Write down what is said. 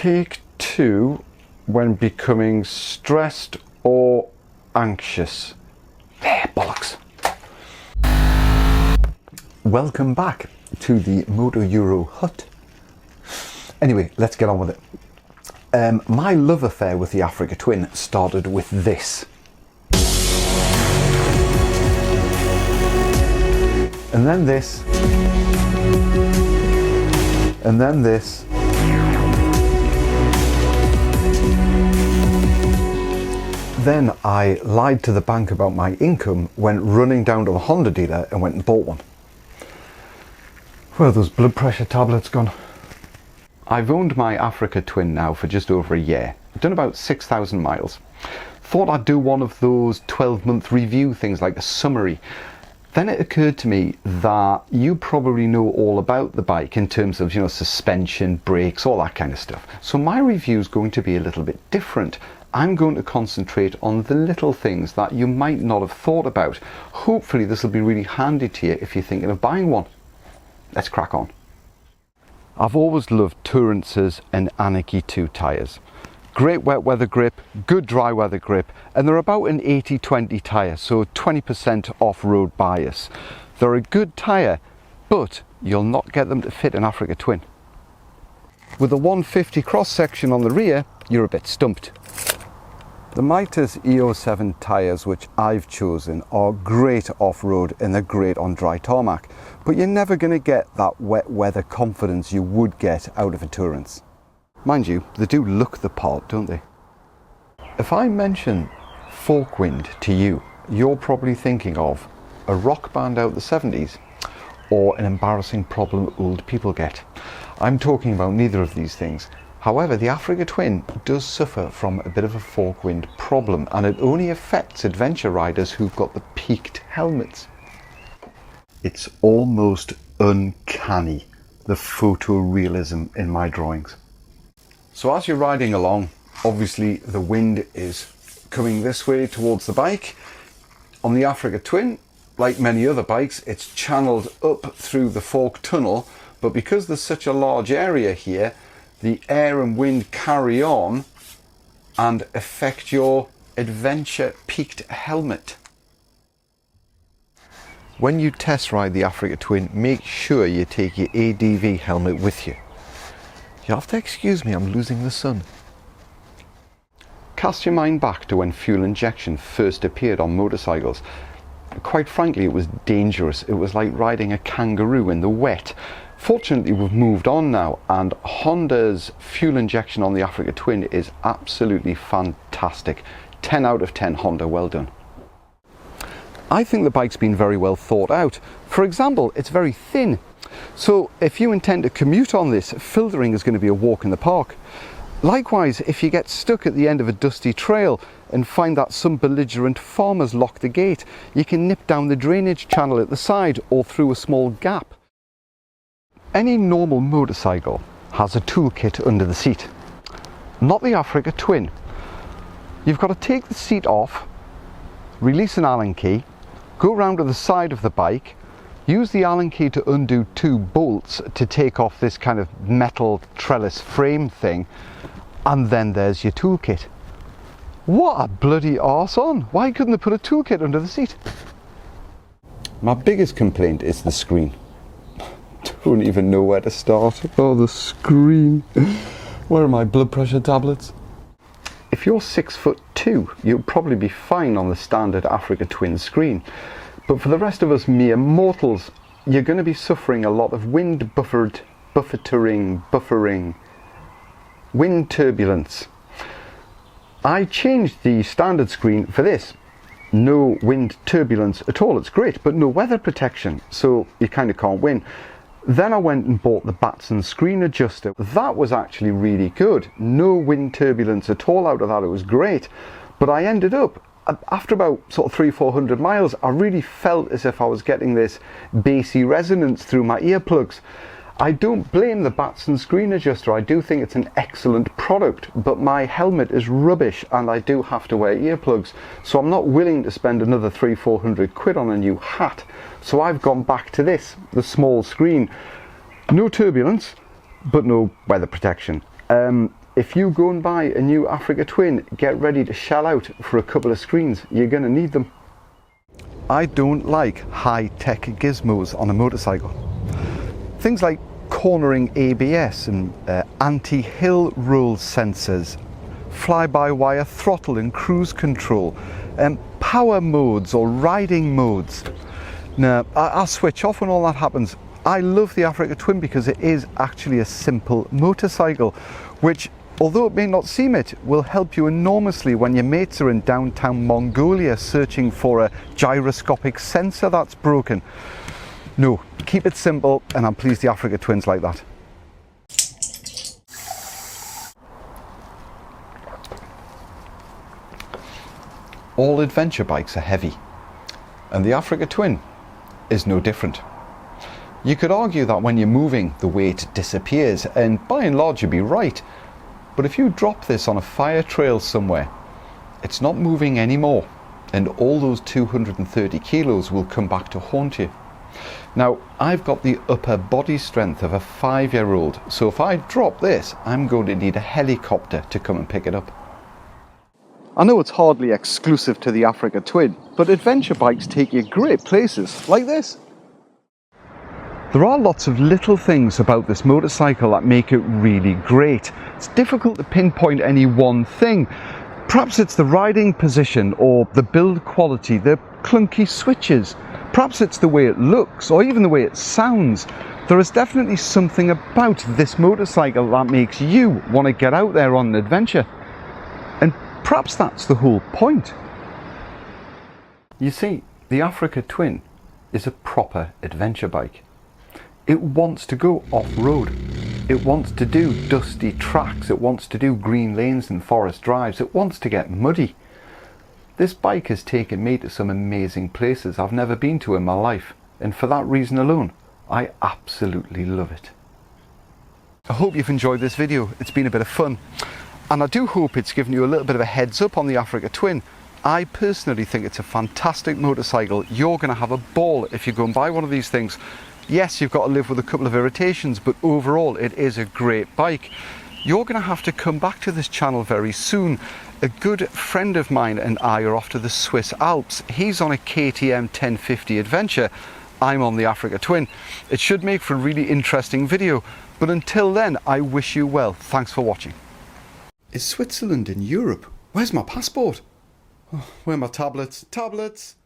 Take two when becoming stressed or anxious. Bollocks. Welcome back to the Motoeuro hut. Anyway, let's get on with it. My love affair with the Africa Twin started with this. And then this. And then this. Then I lied to the bank about my income, went running down to the Honda dealer and went and bought one. Where are those blood pressure tablets gone? I've owned my Africa Twin now for just over a year. I've done about 6,000 miles. Thought I'd do one of those 12-month review things, like a summary. Then it occurred to me that you probably know all about the bike in terms of, suspension, brakes, all that kind of stuff. So my review is going to be a little bit different. I'm going to concentrate on the little things that you might not have thought about. Hopefully this will be really handy to you if you're thinking of buying one. Let's crack on. I've always loved Tourance's and Anarchy 2 tyres. Great wet weather grip, good dry weather grip, and they're about an 80-20 tyre, so 20% off-road bias. They're a good tyre, but you'll not get them to fit an Africa Twin. With a 150 cross section on the rear, you're a bit stumped. The Mitas E07 tyres, which I've chosen, are great off-road and they're great on dry tarmac, but you're never going to get that wet weather confidence you would get out of a Tourance. Mind you, they do look the part, don't they? If I mention fork wind to you, you're probably thinking of a rock band out the 70s or an embarrassing problem old people get. I'm talking about neither of these things. However, the Africa Twin does suffer from a bit of a fork wind problem, and it only affects adventure riders who've got the peaked helmets. It's almost uncanny, the photorealism in my drawings. So as you're riding along, obviously the wind is coming this way towards the bike. On the Africa Twin, like many other bikes, it's channeled up through the fork tunnel, but because there's such a large area here, the air and wind carry on and affect your adventure peaked helmet. When you test ride the Africa Twin, make sure you take your ADV helmet with you. You have to excuse me, I'm losing the sun. Cast your mind back to when fuel injection first appeared on motorcycles. Quite frankly, it was dangerous. It was like riding a kangaroo in the wet. Fortunately, we've moved on now, and Honda's fuel injection on the Africa Twin is absolutely fantastic. 10 out of 10 Honda, well done. I think the bike's been very well thought out. For example, it's very thin. So if you intend to commute on this, filtering is going to be a walk in the park. Likewise, if you get stuck at the end of a dusty trail and find that some belligerent farmers lock the gate, you can nip down the drainage channel at the side or through a small gap. Any normal motorcycle has a toolkit under the seat. Not the Africa Twin. You've got to take the seat off, release an Allen key, go round to the side of the bike, use the Allen key to undo two bolts to take off this kind of metal trellis frame thing, and then there's your toolkit. What a bloody arse on! Why couldn't they put a toolkit under the seat? My biggest complaint is the screen. Don't even know where to start. Oh, the screen. Where are my blood pressure tablets? If you're 6'2", you'll probably be fine on the standard Africa Twin screen. But for the rest of us mere mortals, you're going to be suffering a lot of wind buffering, wind turbulence. I changed the standard screen for this. No wind turbulence at all. It's great, but no weather protection, so you kind of can't win. Then I went and bought the Batson screen adjuster. That was actually really good. No wind turbulence at all out of that. It was great. But I ended up, after about sort of 300-400 miles, I really felt as if I was getting this bassy resonance through my earplugs. I don't blame the Batson screen adjuster. I do think it's an excellent product, but my helmet is rubbish and I do have to wear earplugs. So I'm not willing to spend another 300-400 quid on a new hat. So I've gone back to this, the small screen. No turbulence, but no weather protection. if you go and buy a new Africa Twin, get ready to shell out for a couple of screens. You're going to need them. I don't like high-tech gizmos on a motorcycle. Things like cornering ABS and anti-hill roll sensors, fly-by-wire throttle and cruise control, power modes or riding modes. Now, I'll switch off when all that happens. I love the Africa Twin because it is actually a simple motorcycle, which, although it may not seem it, will help you enormously when your mates are in downtown Mongolia searching for a gyroscopic sensor that's broken. No, keep it simple, and I'm pleased the Africa Twin's like that. All adventure bikes are heavy, and the Africa Twin is no different. You could argue that when you're moving, the weight disappears, and by and large you'd be right. But if you drop this on a fire trail somewhere, it's not moving anymore, and all those 230 kilos will come back to haunt you. Now, I've got the upper body strength of a 5-year-old, so if I drop this, I'm going to need a helicopter to come and pick it up. I know it's hardly exclusive to the Africa Twin, but adventure bikes take you great places, like this. There are lots of little things about this motorcycle that make it really great. It's difficult to pinpoint any one thing. Perhaps it's the riding position or the build quality, the clunky switches. Perhaps it's the way it looks or even the way it sounds. There is definitely something about this motorcycle that makes you want to get out there on an adventure. And perhaps that's the whole point. You see, the Africa Twin is a proper adventure bike. It wants to go off-road. It wants to do dusty tracks. It wants to do green lanes and forest drives. It wants to get muddy. This bike has taken me to some amazing places I've never been to in my life, and for that reason alone, I absolutely love it. I hope you've enjoyed this video. It's been a bit of fun, and I do hope it's given you a little bit of a heads up on the Africa Twin. I personally think it's a fantastic motorcycle. You're going to have a ball if you go and buy one of these things. Yes, you've got to live with a couple of irritations, but overall it is a great bike. You're going to have to come back to this channel very soon. A good friend of mine and I are off to the Swiss Alps. He's on a KTM 1050 adventure. I'm on the Africa Twin. It should make for a really interesting video, but until then, I wish you well. Thanks for watching. Is Switzerland in Europe? Where's my passport? Oh, where are my tablets? Tablets!